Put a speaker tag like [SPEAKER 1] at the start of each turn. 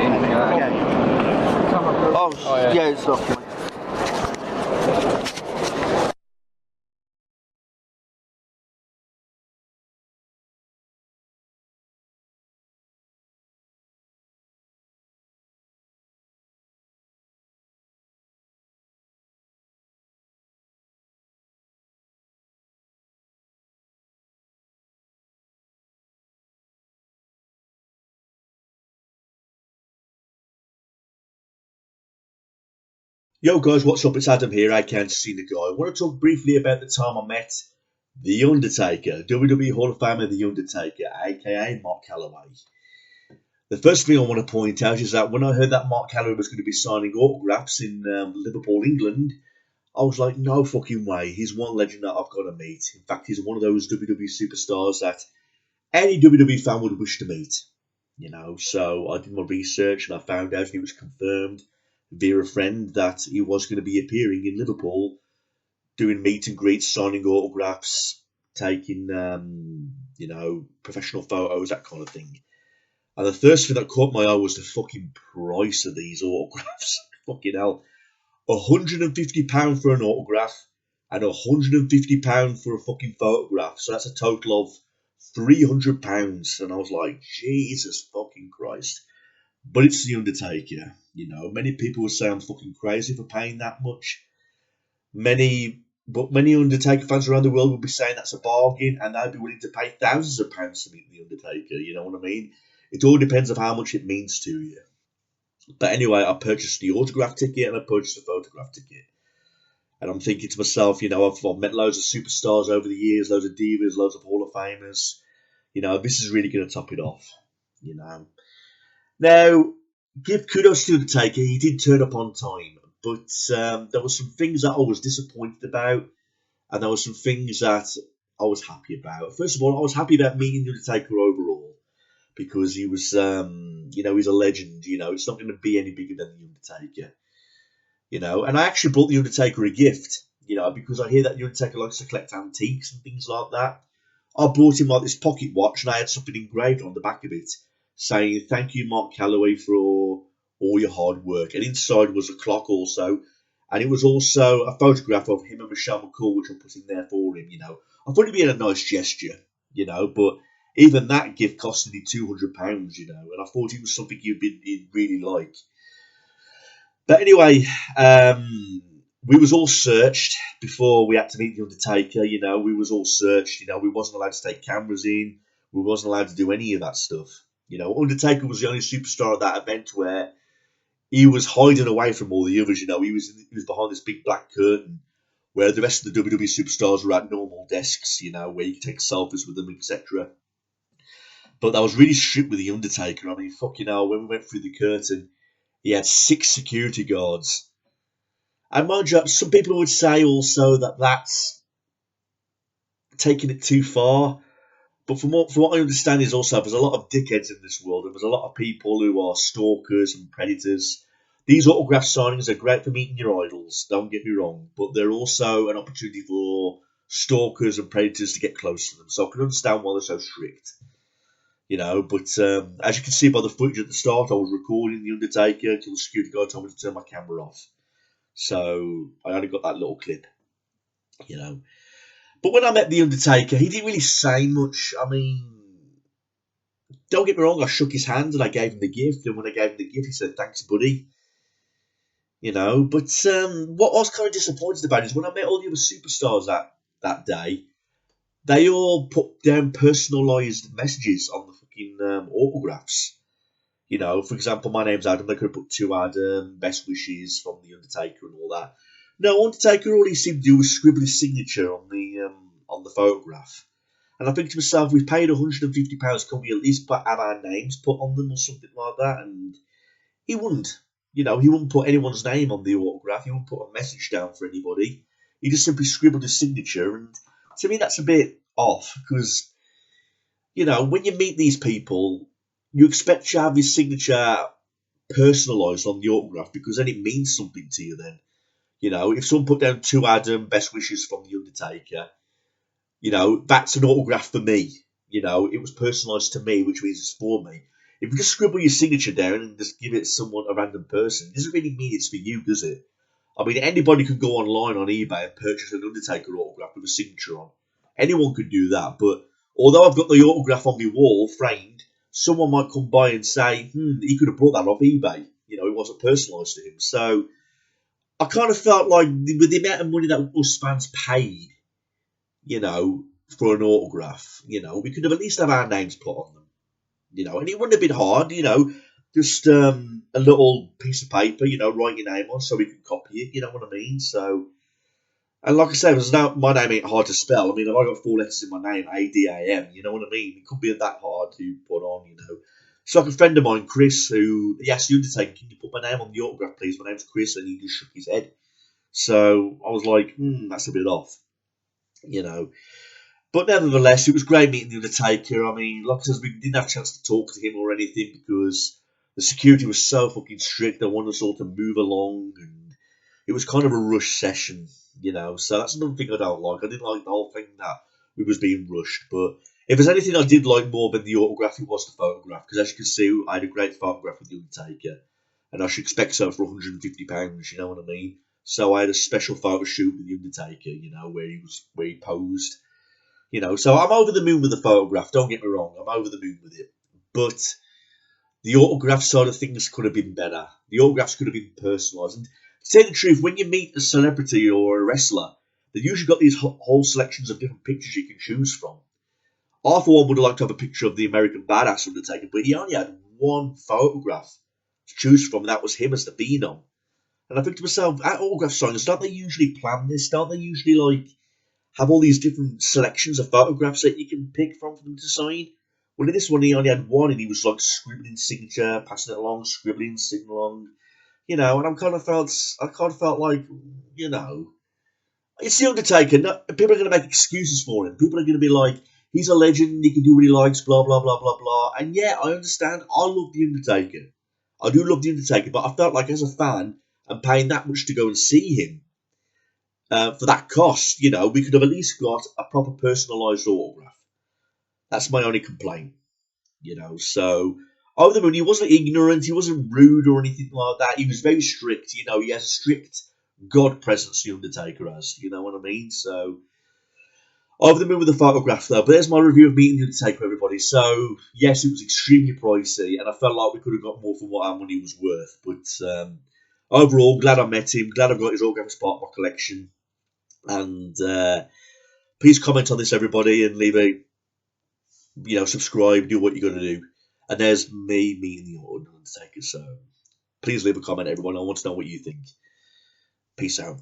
[SPEAKER 1] Oh, yeah, it's off.
[SPEAKER 2] Yo guys, what's up? It's Adam here, aka Cena Guy. I want to talk briefly about the time I met The Undertaker, WWE Hall of Famer The Undertaker, aka Mark Calloway. The first thing I want to point out is that when I heard that Mark Calloway was going to be signing autographs in Liverpool, England, I was like, no fucking way. He's one legend that I've got to meet. In fact, he's one of those WWE superstars that any WWE fan would wish to meet. So I did my research and I found out, and it was confirmed via a friend, that he was going to be appearing in Liverpool, doing meet and greets, signing autographs, taking professional photos, that kind of thing. And the first thing that caught my eye was the fucking price of these autographs. Fucking hell, £150 for an autograph and £150 for a fucking photograph. So that's a total of £300. And I was like, Jesus fucking Christ. But it's The Undertaker. Many people would say I'm fucking crazy for paying that much. Many Undertaker fans around the world would be saying that's a bargain, and they'd be willing to pay thousands of pounds to meet The Undertaker. You know what I mean? It all depends on how much it means to you. But anyway, I purchased the autograph ticket and I purchased the photograph ticket. And I'm thinking to myself, I've met loads of superstars over the years, loads of divas, loads of Hall of Famers. This is really going to top it off. Now, give kudos to the Undertaker. He did turn up on time, but there were some things that I was disappointed about, and there were some things that I was happy about. First of all, I was happy about meeting the Undertaker overall, because he was, he's a legend. It's not going to be any bigger than the Undertaker. And I actually brought the Undertaker a gift, because I hear that the Undertaker likes to collect antiques and things like that. I brought him like this pocket watch, and I had something engraved on the back of it saying, "Thank you, Mark Calloway, for all your hard work." And inside was a clock also, and it was also a photograph of him and Michelle McCool, which I put in there for him. I thought it'd be a nice gesture, but even that gift costed me £200, and I thought it was something he'd really like. But anyway, we was all searched before we had to meet the Undertaker. We was all searched. We wasn't allowed to take cameras in. We wasn't allowed to do any of that stuff. Undertaker was the only superstar at that event where he was hiding away from all the others. He was behind this big black curtain, where the rest of the WWE superstars were at normal desks. Where you could take selfies with them, etc. But that was really strict with the Undertaker. I mean, fucking hell, when we went through the curtain, he had 6 security guards. And mind you, some people would say also that that's taking it too far. But from what I understand is also there's a lot of dickheads in this world, and there's a lot of people who are stalkers and predators. These autograph signings are great for meeting your idols, don't get me wrong, but they're also an opportunity for stalkers and predators to get close to them. So I can understand why they're so strict. But as you can see by the footage at the start, I was recording the Undertaker until the security guard told me to turn my camera off. So I only got that little clip, But when I met the Undertaker, he didn't really say much. I mean, don't get me wrong, I shook his hand and I gave him the gift. And when I gave him the gift, he said, "Thanks, buddy." But what I was kind of disappointed about is when I met all the other superstars that day, they all put down personalised messages on the fucking autographs. For example, my name's Adam. They could have put "To Adam," "Best wishes" from the Undertaker and all that. No, Undertaker, all he seemed to do was scribble his signature on the photograph. And I think to myself, we've paid £150. Can we at least have our names put on them or something like that? And he wouldn't. He wouldn't put anyone's name on the autograph. He wouldn't put a message down for anybody. He just simply scribbled his signature. And to me, that's a bit off because, when you meet these people, you expect to have his signature personalised on the autograph because then it means something to you then. If someone put down "To Adam, best wishes from the Undertaker," that's an autograph for me. It was personalised to me, which means it's for me. If you just scribble your signature down and just give it to someone, a random person, it doesn't really mean it's for you, does it? I mean, anybody could go online on eBay and purchase an Undertaker autograph with a signature on. Anyone could do that, but although I've got the autograph on my wall framed, someone might come by and say, he could have bought that off eBay. You know, it wasn't personalised to him. So I kind of felt like with the amount of money that us fans paid, you know, for an autograph, you know, we could have at least have our names put on them. You know, and it wouldn't have been hard, you know, just a little piece of paper, you know, write your name on so we can copy it, you know what I mean? So, and like I said, my name ain't hard to spell. I mean, I've got 4 letters in my name, A-D-A-M, you know what I mean? It couldn't be that hard to put on, you know. So like a friend of mine, Chris, who he asked the Undertaker, can you put my name on the autograph, please? My name's Chris, and he just shook his head. So I was like, that's a bit off, you know. But nevertheless, it was great meeting the Undertaker. I mean, like I said, we didn't have a chance to talk to him or anything because the security was so fucking strict. They wanted us all to move along, and it was kind of a rush session, you know. So that's another thing I don't like. I didn't like the whole thing that we was being rushed. But if there's anything I did like more than the autograph, it was the photograph. Because as you can see, I had a great photograph with the Undertaker, and I should expect so for £150. You know what I mean? So I had a special photo shoot with the Undertaker, you know, where he posed. You know, so I'm over the moon with the photograph. Don't get me wrong, I'm over the moon with it. But the autograph side of things could have been better. The autographs could have been personalised. And to tell the truth, when you meet a celebrity or a wrestler, they've usually got these whole selections of different pictures you can choose from. I, for one, would have liked to have a picture of the American Badass Undertaker, but he only had one photograph to choose from, and that was him as the Phenom. And I think to myself, at autograph signings, don't they usually plan this? Don't they usually, like, have all these different selections of photographs that you can pick from for them to sign? Well, in this one, he only had one, and he was like scribbling signature, passing it along, scribbling, signaling along, you know. And I kind of felt like, you know, it's the Undertaker. People are going to make excuses for him. People are going to be like, he's a legend, he can do what he likes, blah blah blah blah blah. And yeah, I understand. I love the Undertaker. I do love the Undertaker, but I felt like as a fan, and paying that much to go and see him. For that cost, you know, we could have at least got a proper personalised autograph. That's my only complaint, you know. So, over the moon, he wasn't ignorant, he wasn't rude or anything like that. He was very strict, you know. He has strict God presence, the Undertaker has, you know what I mean? So, over the moon with the photograph, though. But there's my review of meeting the Undertaker, everybody. So, yes, it was extremely pricey, and I felt like we could have got more for what our money was worth. But overall, glad I met him, glad I've got his autograph as part of my collection. And please comment on this, everybody, and leave a, you know, subscribe, do what you got to do. And there's me meeting the Undertaker. So please leave a comment, everyone. I want to know what you think. Peace out.